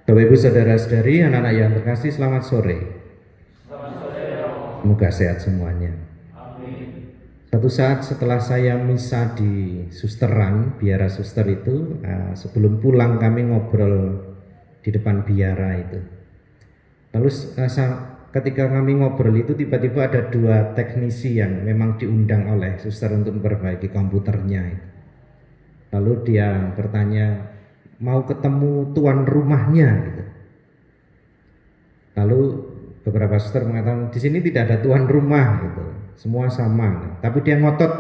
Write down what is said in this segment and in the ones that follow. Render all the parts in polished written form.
Bapak Ibu saudara-saudari, anak-anak yang terkasih, selamat sore. Semoga sehat semuanya. Satu saat setelah saya misa di susteran, biara suster itu, sebelum pulang kami ngobrol di depan biara itu. Lalu ketika kami ngobrol itu tiba-tiba ada dua teknisi yang memang diundang oleh suster untuk memperbaiki komputernya itu. Lalu dia bertanya, mau ketemu tuan rumahnya gitu. Lalu beberapa suster mengatakan di sini tidak ada tuan rumah gitu, semua sama. Tapi dia ngotot,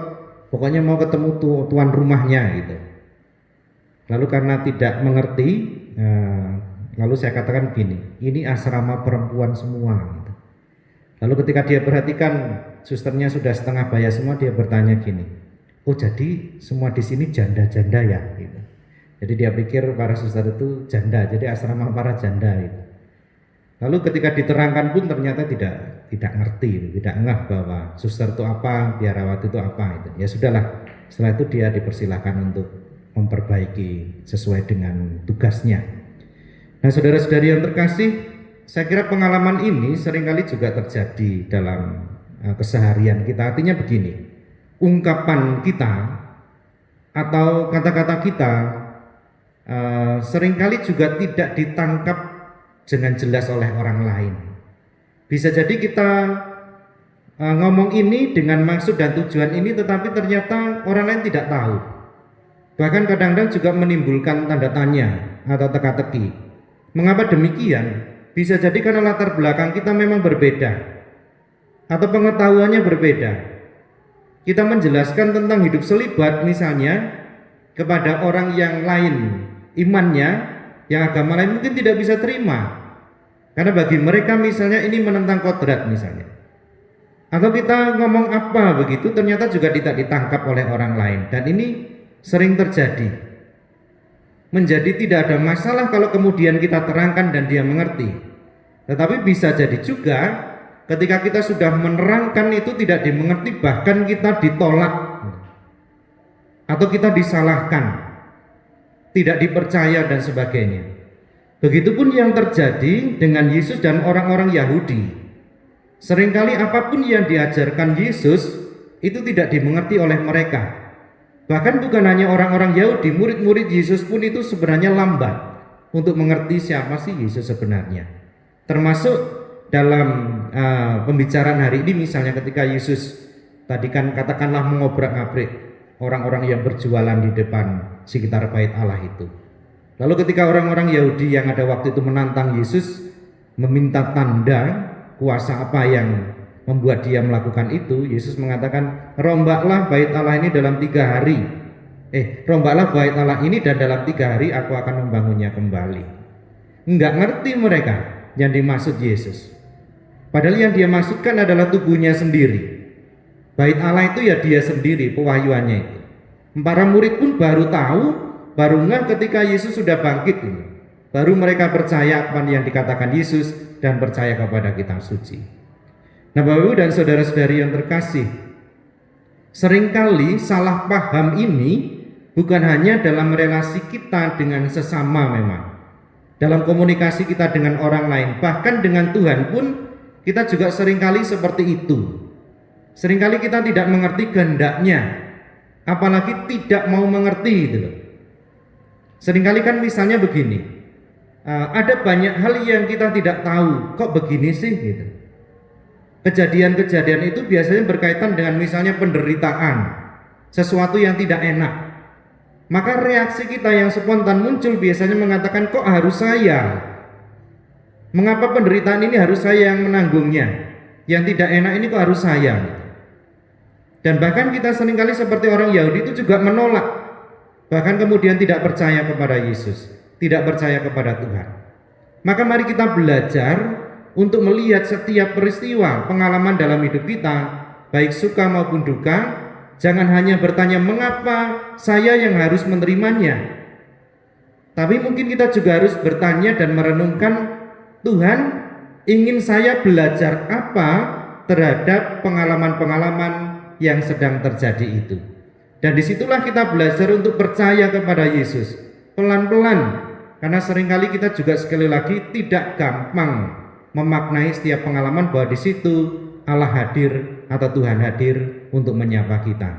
pokoknya mau ketemu tuan rumahnya gitu. Lalu karena tidak mengerti, lalu saya katakan gini, ini asrama perempuan semua. Gitu. Lalu ketika dia perhatikan susternya sudah setengah bayar semua, dia bertanya gini, oh jadi semua di sini janda-janda ya? Gitu. Jadi dia pikir para suster itu janda, jadi asrama para janda itu. Lalu ketika diterangkan pun ternyata tidak ngerti, tidak ngeh bahwa suster itu apa, biarawati itu apa itu. Ya sudahlah, setelah itu dia dipersilahkan untuk memperbaiki sesuai dengan tugasnya. Nah, saudara-saudari yang terkasih, saya kira pengalaman ini seringkali juga terjadi dalam keseharian kita. Artinya begini, ungkapan kita atau kata-kata kita seringkali juga tidak ditangkap dengan jelas oleh orang lain. Bisa jadi kita ngomong ini dengan maksud dan tujuan ini, tetapi ternyata orang lain tidak tahu. Bahkan kadang-kadang juga menimbulkan tanda tanya atau teka-teki. Mengapa demikian? Bisa jadi karena latar belakang kita memang berbeda atau pengetahuannya berbeda. Kita menjelaskan tentang hidup selibat misalnya kepada orang yang lain imannya, yang agama lain mungkin tidak bisa terima, karena bagi mereka misalnya ini menentang kodrat misalnya. Atau kita ngomong apa begitu ternyata juga tidak ditangkap oleh orang lain, dan ini sering terjadi. Menjadi tidak ada masalah kalau kemudian kita terangkan dan dia mengerti. Tetapi bisa jadi juga ketika kita sudah menerangkan itu tidak dimengerti, bahkan kita ditolak atau kita disalahkan, tidak dipercaya dan sebagainya. Begitupun yang terjadi dengan Yesus dan orang-orang Yahudi. Seringkali apapun yang diajarkan Yesus itu tidak dimengerti oleh mereka. Bahkan bukan hanya orang-orang Yahudi, murid-murid Yesus pun itu sebenarnya lambat untuk mengerti siapa sih Yesus sebenarnya. Termasuk dalam pembicaraan hari ini misalnya ketika Yesus tadi kan katakanlah mengobrak-abrik orang-orang yang berjualan di depan sekitar bait Allah itu. Lalu ketika orang-orang Yahudi yang ada waktu itu menantang Yesus, meminta tanda kuasa apa yang membuat dia melakukan itu, Yesus mengatakan, rombaklah bait Allah ini dalam 3 hari. Rombaklah bait Allah ini dan dalam 3 hari aku akan membangunnya kembali. Enggak ngerti mereka yang dimaksud Yesus. Padahal yang dia maksudkan adalah tubuhnya sendiri. Bait Allah itu ya dia sendiri, pewahyuannya itu. Para murid pun baru tahu, baru ngeh ketika Yesus sudah bangkit ini. Baru mereka percaya apa yang dikatakan Yesus dan percaya kepada kitab suci. Nah, Bapak Ibu dan saudara-saudari yang terkasih, seringkali salah paham ini bukan hanya dalam relasi kita dengan sesama memang. Dalam komunikasi kita dengan orang lain, bahkan dengan Tuhan pun kita juga seringkali seperti itu. Seringkali kita tidak mengerti kehendaknya, apalagi tidak mau mengerti gitu loh. Seringkali kan misalnya begini, ada banyak hal yang kita tidak tahu, kok begini sih gitu. Kejadian-kejadian itu biasanya berkaitan dengan misalnya penderitaan, sesuatu yang tidak enak. Maka reaksi kita yang spontan muncul biasanya mengatakan, kok harus saya? Mengapa penderitaan ini harus saya yang menanggungnya? Yang tidak enak ini kok harus saya? Dan bahkan kita seringkali seperti orang Yahudi itu juga menolak, bahkan kemudian tidak percaya kepada Yesus, tidak percaya kepada Tuhan. Maka mari kita belajar untuk melihat setiap peristiwa pengalaman dalam hidup kita, baik suka maupun duka. Jangan hanya bertanya mengapa saya yang harus menerimanya, tapi mungkin kita juga harus bertanya dan merenungkan, Tuhan ingin saya belajar apa terhadap pengalaman-pengalaman yang sedang terjadi itu. Dan disitulah kita belajar untuk percaya kepada Yesus. Pelan-pelan Karena seringkali kita juga sekali lagi tidak gampang memaknai setiap pengalaman bahwa di situ Allah hadir atau Tuhan hadir untuk menyapa kita.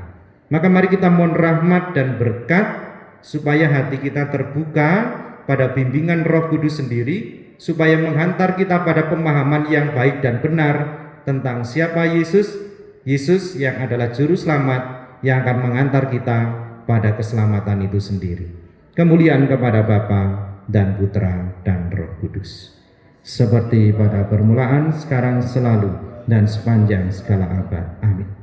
Maka mari kita mohon rahmat dan berkat supaya hati kita terbuka pada bimbingan Roh Kudus sendiri, supaya menghantar kita pada pemahaman yang baik dan benar tentang siapa Yesus, Yesus yang adalah juru selamat yang akan mengantar kita pada keselamatan itu sendiri. Kemuliaan kepada Bapa dan Putra dan Roh Kudus, seperti pada permulaan, sekarang, selalu, dan sepanjang segala abad. Amin.